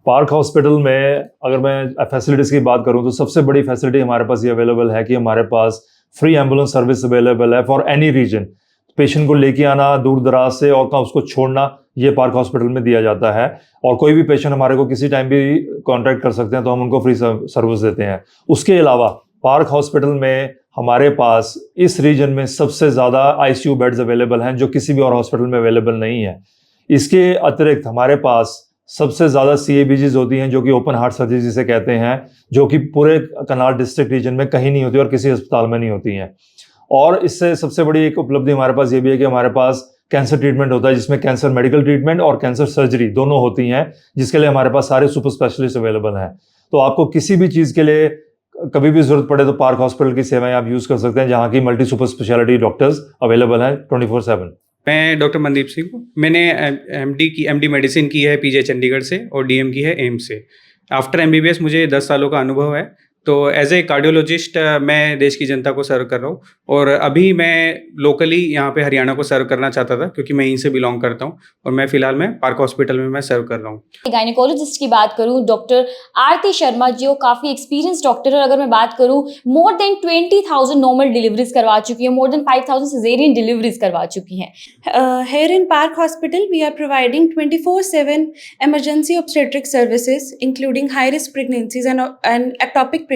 Park hospital में अगर मैं फैसिलिटीज़ की बात करूं तो सबसे बड़ी फैसिलिटी हमारे पास ये अवेलेबल है कि हमारे पास फ्री एम्बुलेंस सर्विस अवेलेबल है फॉर एनी रीजन। पेशेंट को लेके आना दूर दराज से और उसको छोड़ना ये पार्क हॉस्पिटल में दिया जाता है। और कोई भी पेशेंट हमारे को किसी टाइम भी कॉन्टैक्ट कर सकते हैं तो हम उनको फ्री सर्विस देते हैं। उसके अलावा पार्क हॉस्पिटल में हमारे पास इस रीजन में सबसे ज़्यादा आईसीयू बेड्स अवेलेबल हैं जो किसी भी और हॉस्पिटल में अवेलेबल नहीं है। इसके अतिरिक्त हमारे पास सबसे ज़्यादा CABGs होती हैं जो कि ओपन हार्ट सर्जरी जिसे कहते हैं, जो कि पूरे करनाल डिस्ट्रिक्ट रीजन में कहीं नहीं होती और किसी अस्पताल में नहीं होती हैं। और इससे सबसे बड़ी एक उपलब्धि हमारे पास ये भी है कि हमारे पास कैंसर ट्रीटमेंट होता है जिसमें कैंसर मेडिकल ट्रीटमेंट और कैंसर सर्जरी दोनों होती हैं, जिसके लिए हमारे पास सारे सुपर स्पेशलिस्ट अवेलेबल हैं। तो आपको किसी भी चीज़ के लिए कभी भी जरूरत पड़े तो पार्क हॉस्पिटल की सेवाएं आप यूज़ कर सकते हैं, जहाँ की multi super speciality doctors available हैं 24/7। मैं डॉक्टर मनदीप सिंह हूँ। मैंने MD मेडिसिन की है PGI चंडीगढ़ से और DM की है एम्स से। आफ्टर MBBS मुझे 10 सालों का अनुभव है। तो एज ए कार्डियोलॉजिस्ट मैं देश की जनता को सर्व कर रहा हूँ और अभी मैं लोकली यहाँ पे हरियाणा को सर्व करना चाहता था क्योंकि मैं यहीं से बिलोंग करता हूँ और मैं फिलहाल में पार्क हॉस्पिटल में मैं सर्व कर रहा हूँ। गायनेकोलॉजिस्ट की बात करूँ डॉक्टर आरती शर्मा जो काफ़ी एक्सपीरियंस डॉक्टर है। और अगर मैं बात करूँ मोर देन 20,000 नॉर्मल डिलीवरीज करवा चुकी है, मोर देन 5,000 सिजेरियन डिलीवरीज करवा चुकी हैं। Here in Park Hospital we are providing 24/7 emergency obstetric services including high risk pregnancies and ectopic pregnancies।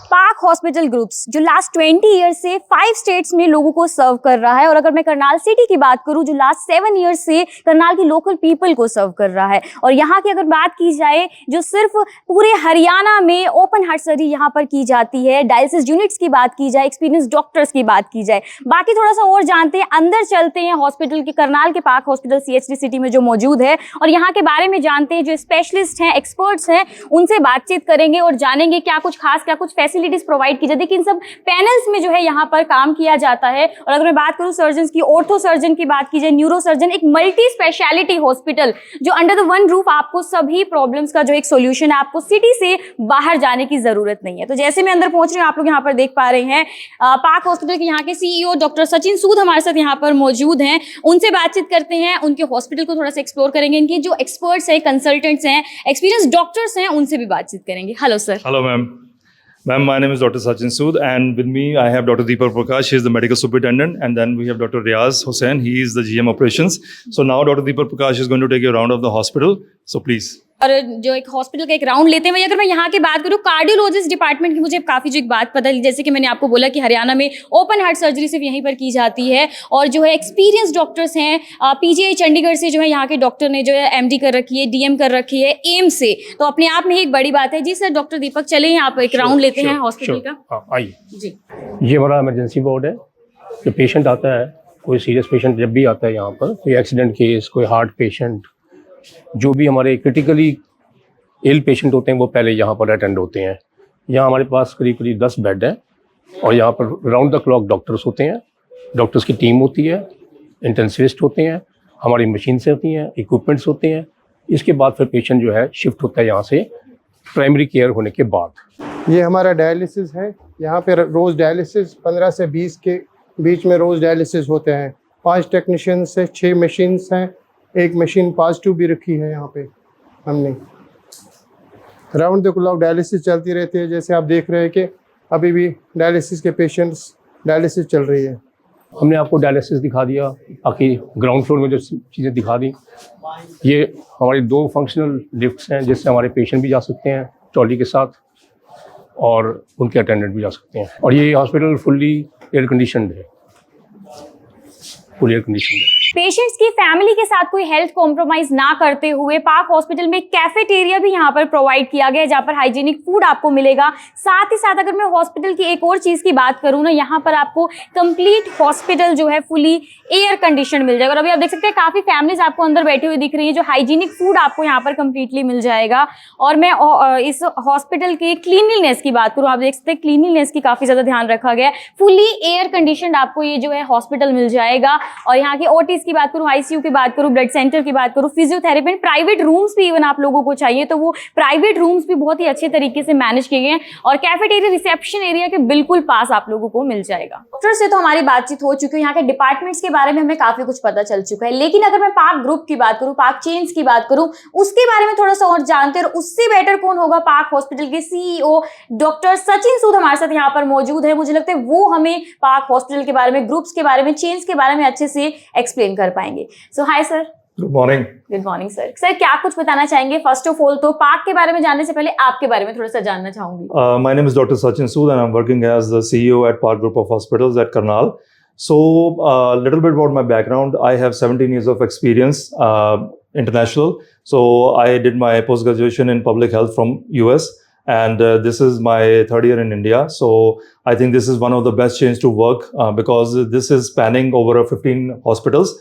Park hospital groups जो लास्ट 20 ईयर्स से 5 स्टेट्स में लोगों को सर्व कर रहा है। और अगर मैं करनाल सिटी की बात करूं जो लास्ट 7 ईयर्स से करनाल की लोकल पीपल को सर्व कर रहा है। और यहाँ की अगर बात की जाए जो सिर्फ पूरे हरियाणा में ओपन हार्ट सर्जरी यहाँ पर की जाती है, डायलिसिस यूनिट्स की बात की जाए, एक्सपीरियंस डॉक्टर्स की बात की जाए, बाकी थोड़ा सा और जानते हैं, अंदर चलते हैं हॉस्पिटल के, करनाल के पार्क हॉस्पिटल CHD सिटी में जो मौजूद है और यहाँ के बारे में जानते हैं। जो स्पेशलिस्ट हैं, एक्सपर्ट्स हैं, उनसे बातचीत करेंगे और जानेंगे क्या कुछ खास, क्या कुछ फैसिलिटीज प्रोवाइड की जाती है कि इन सब पैनल्स में जो है यहाँ पर काम किया जाता है। और अगर मैं बात करूँ सर्जन की, ऑर्थो सर्जन की बात की जाए, न्यूरो सर्जन, एक मल्टी स्पेशलिटी हॉस्पिटल जो अंडर द वन रूफ आपको सभी प्रॉब्लम्स का जो एक सोल्यूशन है, आपको सिटी से बाहर जाने की जरूरत नहीं है। तो जैसे मैं अंदर पहुंच रही हूँ, आप लोग यहाँ पर देख पा रहे हैं पार्क हॉस्पिटल के यहाँ के CEO डॉक्टर सचिन सूद हमारे साथ यहाँ पर मौजूद हैं। उनसे बातचीत करते हैं, उनके हॉस्पिटल को थोड़ा सा एक्सप्लोर करेंगे, इनके जो एक्सपर्ट्स हैं, कंसल्टेंट्स हैं, एक्सपीरियंस डॉक्टर्स हैं, उनसे भी बातचीत करेंगे। Hello sir. Hello ma'am. Ma'am, my name is Dr. Sachin Sood, and with me I have Dr. Deepak Prakash. He is the medical superintendent, and then we have Dr. Riaz Hussain. He is the GM operations. So now Dr. Deepak Prakash is going to take a round of the hospital. So please. और जो एक hospital का एक round लेते हैं वही अगर मैं यहाँ की बात करूँ कार्डियोलॉजिस्ट डिपार्टमेंट की, मुझे काफ़ी जो एक बात पता चली, जैसे कि मैंने आपको बोला कि हरियाणा में ओपन हार्ट सर्जरी सिर्फ यहीं पर की जाती है और जो है एक्सपीरियंस डॉक्टर्स हैं PGI चंडीगढ़ से जो है यहाँ के डॉक्टर ने जो है MD कर रखी है, DM कर रखी है एम्स से, तो अपने आप में ही एक बड़ी बात है। जी सर, डॉक्टर दीपक चले आप एक राउंड लेते हैं हॉस्पिटल का। आइए जी, ये हमारा इमरजेंसी वार्ड है। जो पेशेंट आता है, कोई सीरियस पेशेंट जब भी आता है यहाँ पर, कोई एक्सीडेंट केस, कोई हार्ट पेशेंट, जो भी हमारे क्रिटिकली इल पेशेंट होते हैं वो पहले यहाँ पर अटेंड होते हैं। यहाँ हमारे पास करीब करीब 10 बेड हैं और यहाँ पर राउंड द क्लॉक डॉक्टर्स होते हैं, डॉक्टर्स की टीम होती है, इंटेंसिविस्ट होते हैं, हमारी मशीन से होती हैं, इक्विपमेंट्स होते हैं। इसके बाद फिर पेशेंट जो है शिफ्ट होता है यहाँ से प्राइमरी केयर होने के बाद। ये हमारा डायलिसिस है। यहाँ पे रोज़ डायलिसिस 15 से 20 के बीच में रोज़ डायलिसिस होते हैं। 5 टेक्नीशियंस से 6 मशीन्स हैं, एक मशीन पॉजिटिव भी रखी है यहाँ पे हमने। राउंड द क्लॉक डायलिसिस चलती रहती है। जैसे आप देख रहे हैं कि अभी भी डायलिसिस के पेशेंट्स डायलिसिस चल रही है। हमने आपको डायलिसिस दिखा दिया, बाकी ग्राउंड फ्लोर में जो चीज़ें दिखा दी। ये हमारी 2 फंक्शनल लिफ्ट्स हैं जिससे हमारे पेशेंट भी जा सकते हैं ट्रॉली के साथ और उनके अटेंडेंट भी जा सकते हैं। और ये हॉस्पिटल फुल्ली एयर कंडीशनड है, फुल एयर कंडीशनड है। पेशेंट्स की फैमिली के साथ कोई हेल्थ कॉम्प्रोमाइज ना करते हुए पार्क हॉस्पिटल में कैफेटेरिया भी यहाँ पर प्रोवाइड किया गया है जहाँ पर हाइजीनिक फूड आपको मिलेगा। साथ ही साथ अगर मैं हॉस्पिटल की एक और चीज़ की बात करूँ ना, यहाँ पर आपको कंप्लीट हॉस्पिटल जो है फुली एयर कंडीशन मिल जाएगा। और अभी आप देख सकते हैं काफ़ी फैमिलीज आपको अंदर बैठी हुई दिख रही है, जो हाइजीनिक फूड आपको यहाँ पर कम्प्लीटली मिल जाएगा। और मैं इस हॉस्पिटल की क्लीनलीनेस की बात करूँ, आप देख सकते हैं क्लीनलीनेस की काफ़ी ज़्यादा ध्यान रखा गया है। फुली एयर कंडीशन आपको ये जो है हॉस्पिटल मिल जाएगा और यहाँ की OT बेड्स की बात करूँ, आईसीयू की बात करूँ, ब्लड सेंटर की बात करूँ, फिजियोथेरेपी, प्राइवेट रूम्स भी इवन आप लोगों को चाहिए तो वो प्राइवेट रूम्स भी बहुत ही अच्छे तरीके से मैनेज किए गए हैं और कैफेटेरिया रिसेप्शन एरिया के बिल्कुल पास आप लोगों को मिल जाएगा। डॉक्टर से तो हमारी बातचीत हो चुकी है, यहाँ के डिपार्टमेंट्स के बारे में हमें काफी कुछ पता चल चुका है, लेकिन अगर मैं पार्क ग्रुप की बात करूँ, पार्क चेन्स की बात करूँ, उसके बारे में थोड़ा सा और जानते हैं और उससे बेटर कौन होगा, पार्क हॉस्पिटल के सीईओ डॉक्टर सचिन सूद हमारे साथ यहाँ पर मौजूद है। मुझे लगता है वो हमें पार्क हॉस्पिटल के बारे में, ग्रुप्स के बारे में, चेन्स के बारे में अच्छे से एक्सप्लेन कर पाएंगे। So hi sir. Good morning. Good morning sir. Sir क्या कुछ बताना चाहेंगे? फर्स्ट ऑफ ऑल तो पार्क के बारे में जानने से पहले आपके बारे में थोड़ा सा जानना चाहूंगी। My name is Dr. Sachin Sood and I'm working as the CEO at Park Group of Hospitals at Karnal. So, a little bit about my background. I have 17 years of experience, international. So, I did my post-graduation in public health from US and this is my third year in India. So, I think this is one of the best chains to work because this is spanning over 15 hospitals.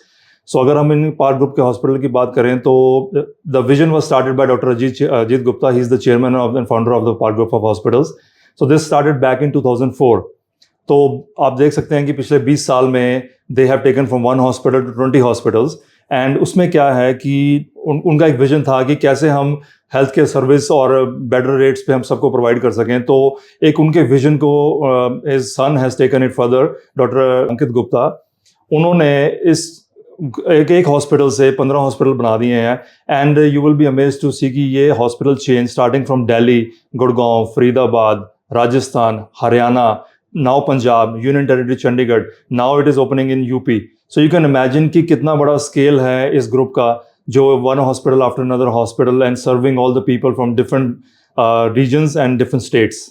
So, अगर हम इन park group के hospital की बात करें तो the vision was started by Dr. Ajit Gupta. He is the chairman and founder of the Park Group of Hospitals. So, this started back in 2004. तो आप देख सकते हैं कि पिछले 20 साल में they have taken from 1 hospital to 20 hospitals. And उसमें क्या है कि उनका एक विजन था कि कैसे हम हेल्थ केयर सर्विस और बेटर रेट्स पे हम सबको प्रोवाइड कर सकें। तो एक उनके विजन को his son has taken it further, doctor Ankit Gupta, उन्होंने इस एक हॉस्पिटल से 15 हॉस्पिटल बना दिए हैं। And you will be amazed to see कि ये hospital chain starting from Delhi, Gurgaon, Faridabad, Rajasthan, Haryana, now Punjab, union territory Chandigarh, now it is opening in UP. So you can imagine कि कितना बड़ा स्केल है इस ग्रुप का, जो one hospital after another hospital and serving all the people from different regions and different states.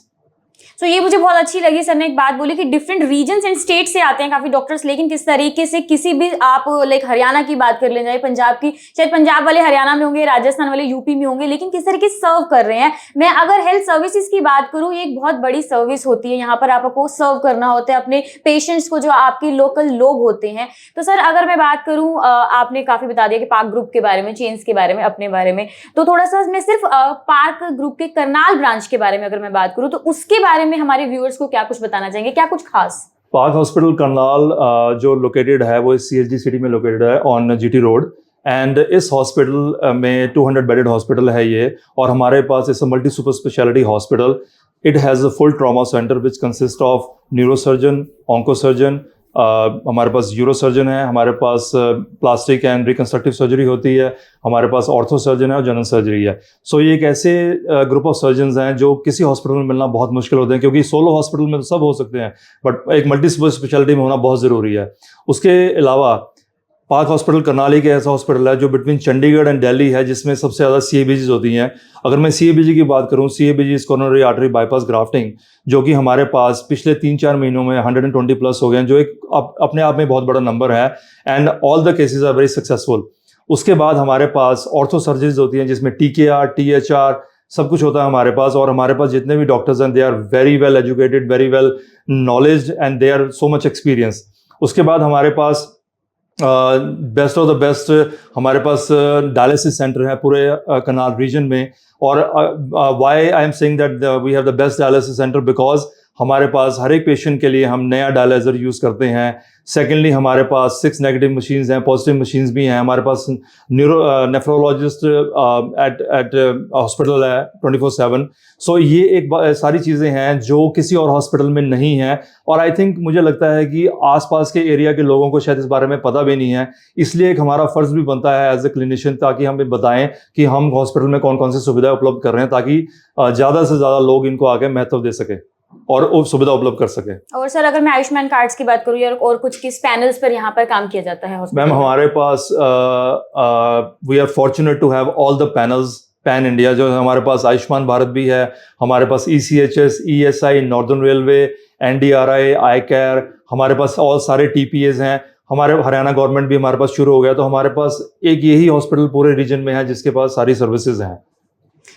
So ये मुझे बहुत अच्छी लगी, सर ने एक बात बोली कि डिफरेंट रीजन्स एंड स्टेट से आते हैं काफी डॉक्टर्स, लेकिन किस तरीके से किसी भी आप लाइक हरियाणा की बात कर ले जाए, पंजाब की, शायद पंजाब वाले हरियाणा में होंगे, राजस्थान वाले यूपी में होंगे, लेकिन किस तरीके से सर्व कर रहे हैं। मैं अगर हेल्थ सर्विसेज की बात करूँ, ये एक बहुत बड़ी सर्विस होती है, यहाँ पर आपको सर्व करना होता है अपने पेशेंट्स को, जो आपके लोकल लोग होते हैं। तो सर अगर मैं बात करूँ, आपने काफी बता दिया कि पार्क ग्रुप के बारे में, चेन्स के बारे में, अपने बारे में, तो थोड़ा सा मैं सिर्फ पार्क ग्रुप के करनाल ब्रांच के बारे में अगर मैं बात करूँ तो उसके बारे में हमारे व्यूअर्स को क्या कुछ बताना चाहेंगे, क्या कुछ खास? पार्क हॉस्पिटल करनाल जो लोकेटेड है वो इस CHG सिटी में लोकेटेड है ऑन GT रोड। एंड इस हॉस्पिटल में 200 बेडेड हॉस्पिटल है ये, और हमारे पास इस multi super speciality hospital. It has a full trauma centre which consist of neurosurgeon, oncosurgeon, हमारे पास यूरोसर्जन है, हमारे पास प्लास्टिक एंड रिकंस्ट्रक्टिव सर्जरी होती है, हमारे पास ऑर्थो सर्जन है और जनरल सर्जरी है। सो ये एक ऐसे ग्रुप ऑफ सर्जन्स हैं जो किसी हॉस्पिटल में मिलना बहुत मुश्किल होते हैं, क्योंकि सोलो हॉस्पिटल में तो सब हो सकते हैं बट एक मल्टी स्पेशलिटी में होना बहुत ज़रूरी है। उसके अलावा पार्क हॉस्पिटल करनाल एक ऐसा हॉस्पिटल है जो बिटवीन चंडीगढ़ एंड दिल्ली है, जिसमें सबसे ज़्यादा CABGs होती हैं। अगर मैं CABG की बात करूँ, CABG coronary artery bypass grafting, जो कि हमारे पास पिछले 3-4 महीनों में 120 प्लस हो गए हैं, जो एक अपने आप में बहुत बड़ा नंबर है। And all the cases are very successful. उसके बाद हमारे पास ऑर्थो सर्जरीज होती हैं, जिसमें TKR, THR सब कुछ होता है हमारे पास। और हमारे पास जितने भी डॉक्टर्स हैं, they are very well educated, very well knowledge and they are so much experience. उसके बाद हमारे पास बेस्ट ऑफ द बेस्ट हमारे पास डायलिसिस सेंटर है पूरे करनाल रीजन में। और why I am saying that we have the best dialysis centre, because हमारे पास हर एक पेशेंट के लिए हम नया डायलाइजर यूज़ करते हैं। सेकेंडली हमारे पास 6 नेगेटिव मशीन्स हैं, पॉजिटिव मशीन्स भी हैं। हमारे पास नेफ्रोलॉजिस्ट एट हॉस्पिटल है 24/7। सो ये एक सारी चीज़ें हैं जो किसी और हॉस्पिटल में नहीं है। और आई थिंक मुझे लगता है कि आसपास के एरिया के लोगों को शायद इस बारे में पता भी नहीं है। इसलिए एक हमारा फ़र्ज़ भी बनता है एज ए क्लिनिशियन, ताकि हमें बताएं कि हम हॉस्पिटल में कौन कौन सी सुविधाएं उपलब्ध कर रहे हैं, ताकि ज़्यादा से ज़्यादा लोग इनको आगे महत्व दे सकें और सुविधा उपलब्ध कर सके। और सर अगर मैं आयुष्मान कार्ड्स की बात करूँ और कुछ किस पैनल्स पर यहाँ पर काम किया जाता है हॉस्पिटल? मैम हमारे पास we are fortunate to have all the panels pan India. जो हमारे पास आयुष्मान भारत भी है, हमारे पास ECHS, ESI, northern railway, NDRI, iCare, हमारे पास और सारे TPAs हैं। हमारे हरियाणा गवर्नमेंट भी हमारे पास शुरू हो गया। तो हमारे पास एक यही हॉस्पिटल पूरे रीजन में है जिसके पास सारी सर्विसेज हैं।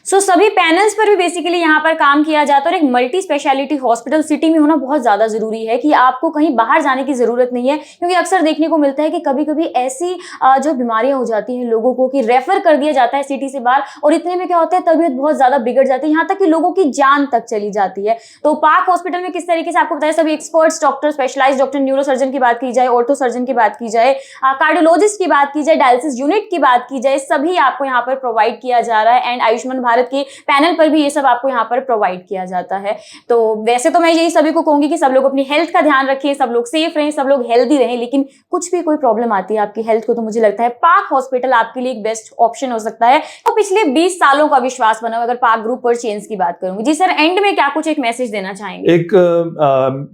सभी पैनल्स पर भी बेसिकली यहाँ पर काम किया जाता है और एक मल्टी स्पेशलिटी हॉस्पिटल सिटी में होना बहुत ज़्यादा ज़रूरी है कि आपको कहीं बाहर जाने की ज़रूरत नहीं है, क्योंकि अक्सर देखने को मिलता है कि कभी कभी ऐसी जो बीमारियां हो जाती हैं लोगों को कि रेफर कर दिया जाता है सिटी से बाहर, और इतने में क्या होता है तबीयत बहुत ज़्यादा बिगड़ जाती है, यहाँ तक कि लोगों की जान तक चली जाती है। तो पार्क हॉस्पिटल में किस तरीके से आपको बताया, सभी experts doctor, specialize doctor, neuro surgeon की बात की जाए, ऑर्थो सर्जन की बात की जाए, कार्डियोलॉजिस्ट की बात की जाए, डायलिसिस यूनिट की बात की जाए, सभी आपको यहाँ पर प्रोवाइड किया जा रहा है। एंड आयुष्मान भारत के पैनल पर भी ये सब आपको यहाँ पर प्रोवाइड किया जाता है। तो वैसे तो मैं यही सभी को कहूंगी कि सब लोग अपनी हेल्थ का ध्यान रखें, सब लोग सेफ रहें, सब लोग हेल्दी रहें, लेकिन कुछ भी कोई प्रॉब्लम आती है आपकी हेल्थ को तो मुझे लगता है पार्क हॉस्पिटल आपके लिए एक बेस्ट ऑप्शन हो सकता है। तो पिछले 20 सालों का विश्वास बना हुआ, अगर पार्क ग्रुप पर चेंज की बात करूंगी। जी सर, एंड में क्या कुछ एक मैसेज देना चाहेंगे? एक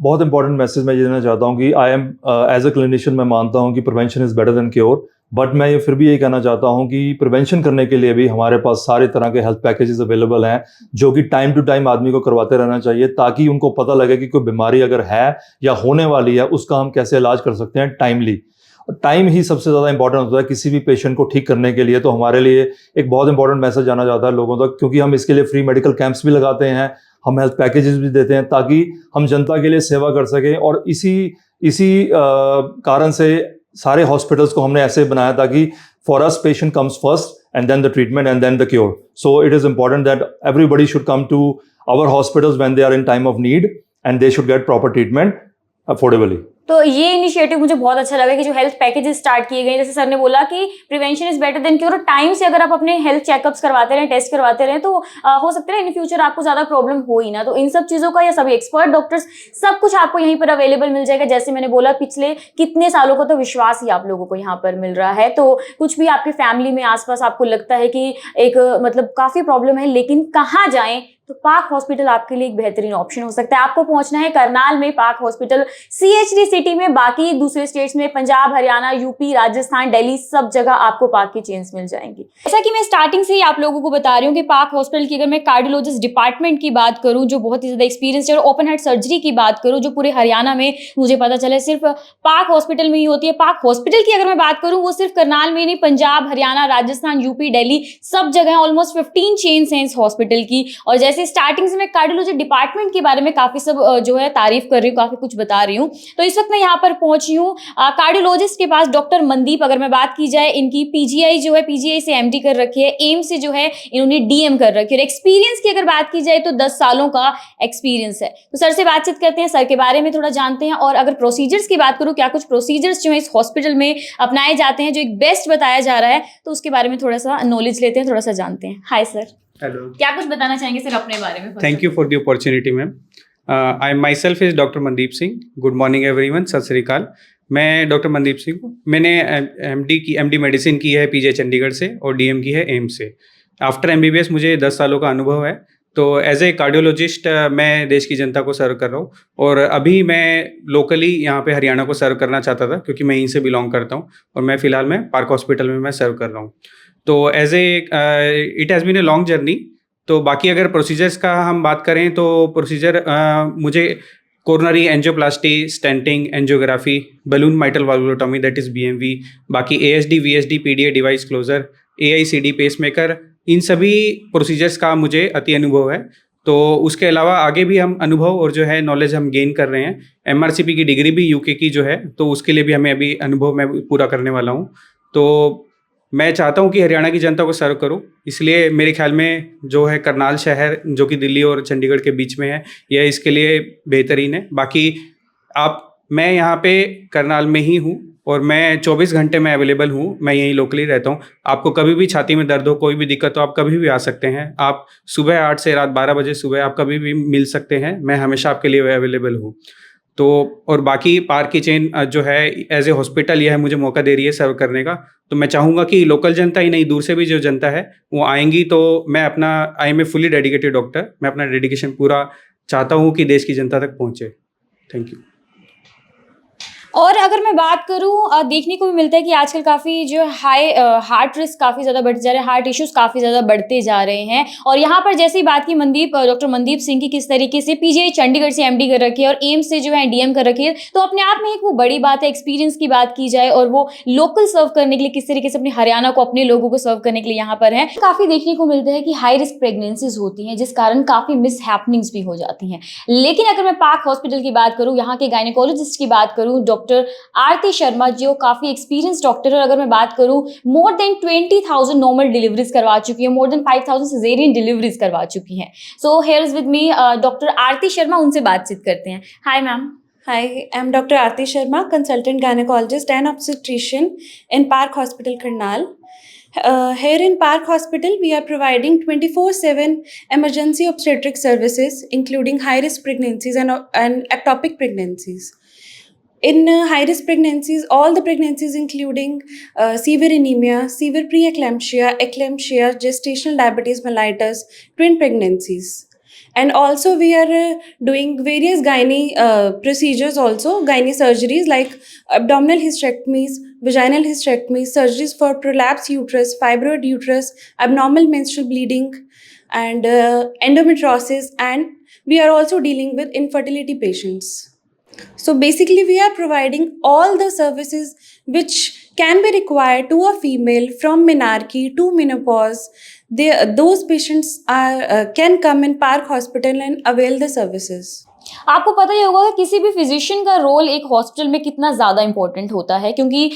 बहुत इंपॉर्टेंट मैसेज मैं ये देना चाहता हूँ कि I am as a clinician मैं मानता हूँ कि prevention is better than cure, but मैं ये फिर भी ये कहना चाहता हूँ कि प्रिवेंशन करने के लिए भी हमारे पास सारे तरह के हेल्थ पैकेजेस अवेलेबल हैं, जो कि टाइम टू टाइम आदमी को करवाते रहना चाहिए, ताकि उनको पता लगे कि कोई बीमारी अगर है या होने वाली है उसका हम कैसे इलाज कर सकते हैं टाइमली। टाइम ही सबसे ज़्यादा इंपॉर्टेंट होता है किसी भी पेशेंट को ठीक करने के लिए। तो हमारे लिए एक बहुत इंपॉर्टेंट मैसेज जाना जाता है लोगों तक, क्योंकि हम इसके लिए फ्री मेडिकल कैंप्स भी लगाते हैं, हम हेल्थ पैकेजेस भी देते हैं, ताकि हम जनता के लिए सेवा कर सकें। और इसी कारण से सारे हॉस्पिटल्स को हमने ऐसे बनाया ताकि for us patient comes first and then the treatment and then the cure. So it is important that everybody should come to our hospitals when they are in time of need and they should get proper treatment affordably. तो ये initiative मुझे बहुत अच्छा लगा कि जो health packages start किए गए, जैसे सर ने बोला कि prevention is better than cure, time से अगर आप अपने हेल्थ चेकअप्स करवाते रहें, टेस्ट करवाते रहें, तो हो सकता है इन फ्यूचर आपको ज्यादा प्रॉब्लम हो ही ना। तो इन सब चीजों का या सभी एक्सपर्ट डॉक्टर्स सब कुछ आपको यहीं पर अवेलेबल मिल जाएगा। जैसे मैंने बोला पिछले कितने सालों का तो विश्वास ही आप लोगों को यहाँ पर मिल रहा है। तो कुछ भी आपके फैमिली में आसपास आपको लगता है कि एक मतलब काफी प्रॉब्लम है, लेकिन कहाँ जाएं, तो पार्क हॉस्पिटल आपके लिए एक बेहतरीन ऑप्शन हो सकता है। आपको पहुंचना है करनाल में पार्क हॉस्पिटल, CHD सिटी में, बाकी दूसरे स्टेट्स में पंजाब, हरियाणा, यूपी, राजस्थान, दिल्ली, सब जगह आपको पार्क की चेंज मिल जाएंगी। जैसा कि मैं स्टार्टिंग से ही आप लोगों को बता रही हूँ कि पार्क हॉस्पिटल की अगर मैं कार्डियोलॉजिस्ट डिपार्टमेंट की बात करूँ जो बहुत ही ज्यादा एक्सपीरियंस है, और ओपन हार्ट सर्जरी की बात करूँ जो पूरे हरियाणा में मुझे पता चला सिर्फ पार्क हॉस्पिटल में ही होती है। पार्क हॉस्पिटल की अगर मैं बात करूँ वो सिर्फ करनाल में नहीं, पंजाब, हरियाणा, राजस्थान, यूपी, दिल्ली, सब जगह ऑलमोस्ट 15 चेन्स हैं इस हॉस्पिटल की। और जैसे स्टार्टिंग से मैं कार्डियोलॉजी डिपार्टमेंट के बारे में काफी सब जो है तारीफ कर रही हूँ, काफी कुछ बता रही हूँ। तो इस वक्त मैं यहाँ पर पहुंची हूँ कार्डियोलॉजिस्ट के पास, डॉक्टर मनदीप। अगर मैं बात की जाए, इनकी PGI जो है, PGI से MD कर रखी है, एम्स से जो है इन्होंने DM कर रखी है। और एक्सपीरियंस की अगर बात की जाए तो 10 सालों का एक्सपीरियंस है। तो सर से बातचीत करते हैं, सर के बारे में थोड़ा जानते हैं। और अगर प्रोसीजर्स की बात करूँ, क्या कुछ प्रोसीजर्स जो है इस हॉस्पिटल में अपनाए जाते हैं जो एक बेस्ट बताया जा रहा है, तो उसके बारे में थोड़ा सा नॉलेज लेते हैं, थोड़ा सा जानते हैं। हाय सर, हेलो, क्या कुछ बताना चाहेंगे सर अपने बारे में? Thank you for the opportunity ma'am. I my self is doctor Mandeep Singh. Good morning everyone, सत श्री अकाल। मैं डॉक्टर मनदीप सिंह हूँ। मैंने MD मेडिसिन की है PJ चंडीगढ़ से और DM की है एम्स से। आफ्टर MBBS मुझे 10 सालों का अनुभव है। तो एज ए कार्डियोलॉजिस्ट मैं देश की जनता को सर्व कर रहा हूँ, और अभी मैं लोकली यहाँ पे हरियाणा को सर्व करना चाहता था क्योंकि मैं यहीं से बिलोंग करता हूँ, और मैं फ़िलहाल मैं पार्क हॉस्पिटल में मैं सर्व कर रहा हूँ। तो as a it has been a long journey. तो बाकी अगर प्रोसीजर्स का हम बात करें तो प्रोसीजर मुझे coronary angioplasty, stenting, angiography, balloon mitral valvulotomy that is BMV, बाकी ASD, VSD, PDA device closure, AICD pacemaker, इन सभी प्रोसीजर्स का मुझे अति अनुभव है। तो उसके अलावा आगे भी हम अनुभव और जो है नॉलेज हम गेन कर रहे हैं। MRCP की डिग्री भी UK की जो है, तो उसके लिए भी हमें अभी अनुभव मैं पूरा करने वाला हूँ। तो मैं चाहता हूँ कि हरियाणा की जनता को सर्व करूँ, इसलिए मेरे ख्याल में जो है करनाल शहर जो कि दिल्ली और चंडीगढ़ के बीच में है, यह इसके लिए बेहतरीन है। बाकी मैं यहाँ पे करनाल में ही हूँ और मैं 24 घंटे में अवेलेबल हूँ। मैं यहीं लोकली रहता हूँ। आपको कभी भी छाती में दर्द हो, कोई भी दिक्कत हो, आप कभी भी आ सकते हैं। आप सुबह 8 से रात 12 बजे सुबह आप कभी भी मिल सकते हैं। मैं हमेशा आपके लिए अवेलेबल हूँ। तो और बाकी पार्क की चेन जो है एज ए हॉस्पिटल यह मुझे मौका दे रही है सर्व करने का। तो मैं चाहूँगा कि लोकल जनता ही नहीं, दूर से भी जो जनता है वो आएंगी, तो मैं अपना I am a fully dedicated doctor, मैं अपना डेडिकेशन पूरा चाहता हूँ कि देश की जनता तक पहुँचे। Thank you. और अगर मैं बात करूँ देखने को भी मिलता है कि आजकल काफ़ी जो हाई हार्ट रिस्क काफ़ी ज़्यादा बढ़ते जा रहे हैं, हार्ट इश्यूज़ काफ़ी ज़्यादा बढ़ते जा रहे हैं। और यहाँ पर जैसे ही बात की डॉक्टर मनदीप सिंह की किस तरीके से पीजीआई चंडीगढ़ से एमडी कर रखी है और एम्स से जो है डीएम कर रखी है, तो अपने आप में एक वो बड़ी बात है। एक्सपीरियंस की बात की जाए और वो लोकल सर्व करने के लिए किस तरीके से अपने हरियाणा को, अपने लोगों को सर्व करने के लिए यहाँ पर है। काफ़ी देखने को मिलता है कि हाई रिस्क प्रेगनेंसीज होती हैं, जिस कारण काफ़ी मिस हैपनिंग्स भी हो जाती हैं। लेकिन अगर मैं पार्क हॉस्पिटल की बात करूँ, यहाँ के गायनेकोलॉजिस्ट की बात करूँ, डॉक्टर आरती शर्मा जो काफी एक्सपीरियंस डॉक्टर है, और अगर मैं बात करूं मोर देन 20,000 नॉर्मल डिलीवरीज करवा चुकी है, मोर देन 5,000 सिजेरियन डिलीवरीज करवा चुकी हैं। So here is with me doctor Aarti Sharma, उनसे बातचीत करते हैं। Hi ma'am. Hi, I'm Dr. Aarti Sharma, consultant gynecologist and obstetrician in Park Hospital, Karnal. Here in Park Hospital, we are providing 24/7 emergency obstetric services, including high-risk pregnancies and ectopic pregnancies. In high-risk pregnancies, all the pregnancies including severe anemia, severe preeclampsia, eclampsia, gestational diabetes mellitus, twin pregnancies. And also we are doing various gynae procedures also, gynae surgeries like abdominal hysterectomies, vaginal hysterectomies, surgeries for prolapsed uterus, fibroid uterus, abnormal menstrual bleeding, and endometriosis, and we are also dealing with infertility patients. So basically we are providing all the services which can be required to a female from menarche to menopause. Those patients can come in Park Hospital and avail the services. आपको पता ही होगा कि किसी भी physician का role एक hospital में कितना ज़्यादा इंपॉर्टेंट होता है, क्योंकि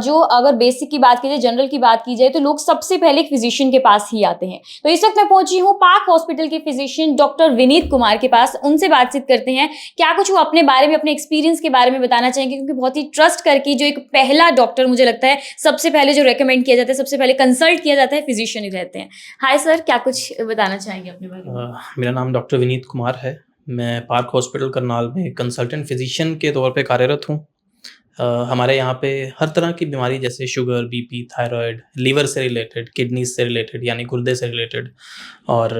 जो अगर बेसिक की बात की जाए, जनरल की बात की जाए, तो लोग सबसे पहले एक फिजिशियन के पास ही आते हैं। तो इस वक्त मैं पहुंची हूँ पार्क हॉस्पिटल के फिजिशियन डॉक्टर विनीत कुमार के पास। उनसे बातचीत करते हैं, क्या कुछ वो अपने बारे में, अपने एक्सपीरियंस के बारे में बताना चाहेंगे, क्योंकि बहुत ही ट्रस्ट करके जो एक पहला डॉक्टर, मुझे लगता है सबसे पहले जो रिकमेंड किया जाता है, सबसे पहले कंसल्ट किया जाता है, फिजिशियन ही रहते हैं। हाय सर, क्या कुछ बताना चाहेंगे अपने बारे में? मेरा नाम डॉक्टर विनीत कुमार है। मैं पार्क हॉस्पिटल करनाल में कंसल्टेंट फिजिशियन के तौर पे कार्यरत हूँ। हमारे यहाँ पे हर तरह की बीमारी जैसे शुगर, बीपी, थायराइड, लीवर से रिलेटेड, किडनीज से रिलेटेड यानी गुर्दे से रिलेटेड और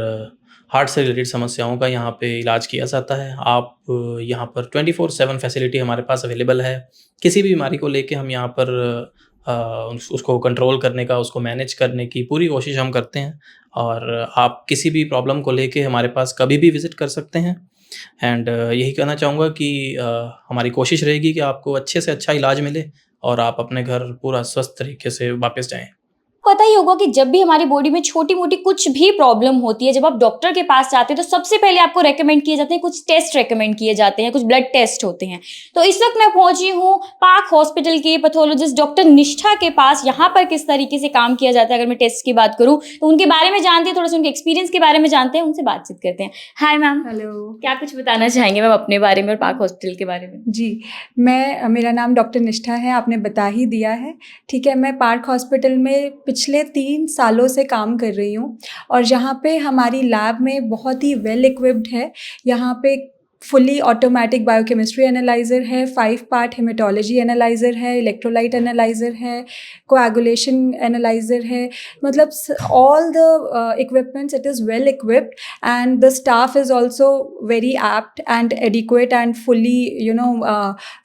हार्ट से रिलेटेड समस्याओं का यहाँ पे इलाज किया जाता है। आप यहाँ पर 24/7 फैसिलिटी हमारे पास अवेलेबल है। किसी भी बीमारी को लेके हम यहाँ पर उसको कंट्रोल करने का, उसको मैनेज करने की पूरी कोशिश हम करते हैं। और आप किसी भी प्रॉब्लम को लेके हमारे पास कभी भी विज़िट कर सकते हैं। एंड यही कहना चाहूँगा कि हमारी कोशिश रहेगी कि आपको अच्छे से अच्छा इलाज मिले और आप अपने घर पूरा स्वस्थ तरीके से वापस जाएँ। पता ही होगा कि जब भी हमारी बॉडी में छोटी मोटी कुछ भी प्रॉब्लम होती है, जब आप डॉक्टर के पास जाते हैं तो सबसे पहले आपको रेकमेंड किए जाते हैं, कुछ टेस्ट रेकमेंड किए जाते हैं, कुछ ब्लड टेस्ट होते हैं। तो इस वक्त मैं पहुंची हूँ पार्क हॉस्पिटल के पैथोलॉजिस्ट डॉक्टर निष्ठा के पास। यहाँ पर किस तरीके से काम किया जाता है, अगर मैं टेस्ट की बात करूँ तो उनके बारे में जानते हैं, थोड़ा सा उनके एक्सपीरियंस के बारे में जानते हैं, उनसे बातचीत करते हैं। Hi ma'am. हेलो। क्या कुछ बताना चाहेंगे मैम अपने बारे में और पार्क हॉस्पिटल के बारे में? जी, मेरा नाम डॉक्टर निष्ठा है, आपने बता ही दिया है। ठीक है, मैं पार्क हॉस्पिटल में पिछले 3 सालों से काम कर रही हूँ और यहाँ पे हमारी लैब में बहुत ही वेल इक्विप्ड है। यहाँ पे फुली ऑटोमेटिक बायोकेमिस्ट्री एनालाइज़र है, 5 पार्ट हेमेटोलॉजी एनालाइज़र है, इलेक्ट्रोलाइट एनालाइज़र है, कोएगुलेशन एनालाइज़र है। मतलब all the equipments, it is well equipped and the staff is also very apt and adequate and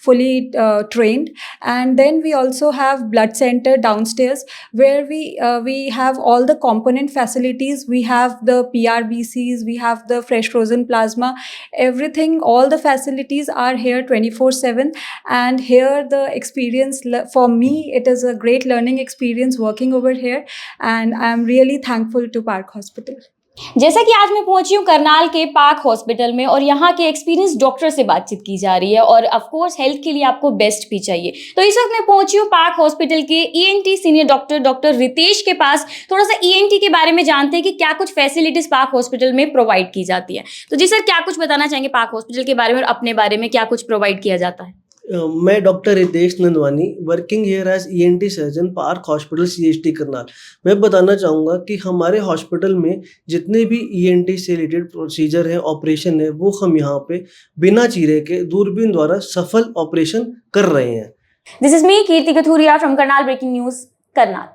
fully trained. And then we also have blood center downstairs where we have all the component facilities. We have the PRBCs, we have the fresh frozen plasma, everything. All the facilities are here 24/7, and here the experience for me, it is a great learning experience working over here, and I am really thankful to Park Hospital. जैसा कि आज मैं पहुंची हूँ करनाल के park hospital में और यहाँ के एक्सपीरियंस डॉक्टर से बातचीत की जा रही है और ऑफ कोर्स हेल्थ के लिए आपको बेस्ट भी चाहिए। तो इस वक्त मैं पहुंची हूँ पार्क हॉस्पिटल के ईएनटी सीनियर डॉक्टर रितेश के पास। थोड़ा सा ईएनटी के बारे में जानते हैं कि क्या कुछ फैसिलिटीज पार्क हॉस्पिटल में प्रोवाइड की जाती है। तो जी सर, क्या कुछ बताना चाहेंगे पार्क हॉस्पिटल के बारे में और अपने बारे में, क्या कुछ प्रोवाइड किया जाता है? मैं doctor Ritesh Nandwani, working here as ENT surgeon, Park Hospital CHT Karnal. मैं बताना चाहूँगा कि हमारे हॉस्पिटल में जितने भी ईएनटी से रिलेटेड प्रोसीजर है, ऑपरेशन है, वो हम यहाँ पे बिना चीरे के दूरबीन द्वारा सफल ऑपरेशन कर रहे हैं। This is me Kirti Kathuria from Karnal breaking news Karnal.